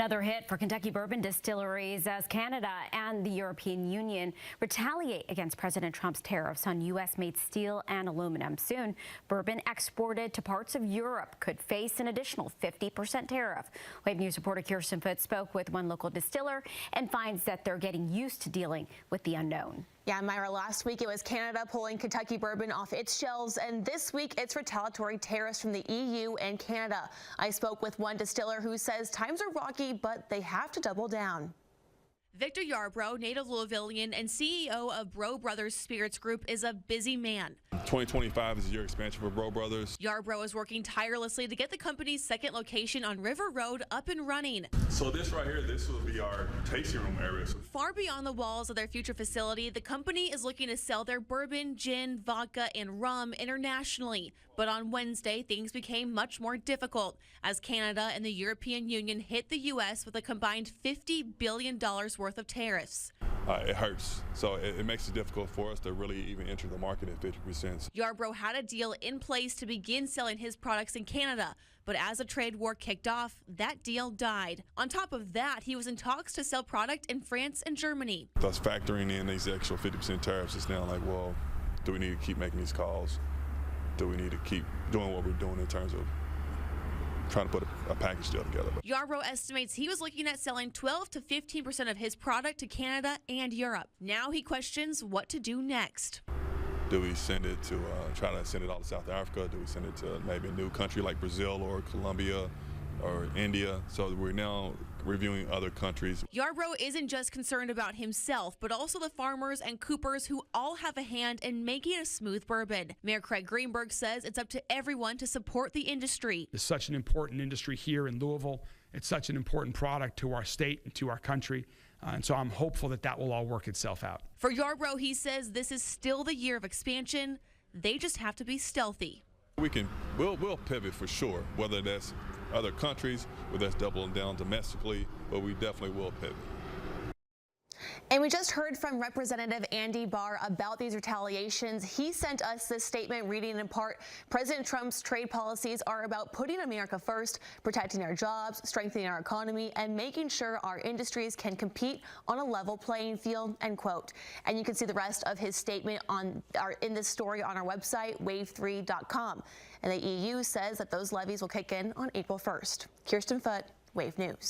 Another hit for Kentucky bourbon distilleries as Canada and the European Union retaliate against President Trump's tariffs on U.S.-made steel and aluminum. Soon, bourbon exported to parts of Europe could face an additional 50% tariff. Wave News reporter Kirsten Foote spoke with one local distiller and finds that they're getting used to dealing with the unknown. Yeah, Myra, last week it was Canada pulling Kentucky bourbon off its shelves, and this week it's retaliatory tariffs from the EU and Canada. I spoke with one distiller who says times are rocky, but they have to double down. Victor Yarbrough, native Louisvillian and CEO of Bro Brothers Spirits Group, is a busy man. 2025 is a year expansion for Bro Brothers. Yarbrough is working tirelessly to get the company's second location on River Road up and running. So this right here, this will be our tasting room area. Far beyond the walls of their future facility, the company is looking to sell their bourbon, gin, vodka, and rum internationally. But on Wednesday, things became much more difficult as Canada and the European Union hit the U.S. with a combined $50 billion worth of tariffs. It hurts. So it makes it difficult for us to really even enter the market at 50%. Yarbrough had a deal in place to begin selling his products in Canada, but as the trade war kicked off, that deal died. On top of that, he was in talks to sell product in France and Germany. Thus factoring in these extra 50% tariffs, it's now like, well, do we need to keep making these calls? Do we need to keep doing what we're doing in terms of trying to put a package deal together? Yarbrough estimates he was looking at selling 12 to 15% of his product to Canada and Europe. Now he questions what to do next. Do we send it to, try to send it all to South Africa? Do we send it to maybe a new country like Brazil or Colombia or India? So we're now reviewing other countries. Yarbrough isn't just concerned about himself, but also the farmers and coopers who all have a hand in making a smooth bourbon. Mayor Craig Greenberg says it's up to everyone to support the industry. It's such an important industry here in Louisville. It's such an important product to our state and to our country. And so I'm hopeful that that will all work itself out. For Yarbrough, he says this is still the year of expansion. They just have to be stealthy. We'll pivot for sure, whether that's other countries, whether that's doubling down domestically, but we definitely will pivot. And we just heard from Representative Andy Barr about these retaliations. He sent us this statement reading in part, President Trump's trade policies are about putting America first, protecting our jobs, strengthening our economy, and making sure our industries can compete on a level playing field, end quote. And you can see the rest of his statement in this story on our website, wave3.com. And the EU says that those levies will kick in on April 1st. Kirsten Foote, Wave News.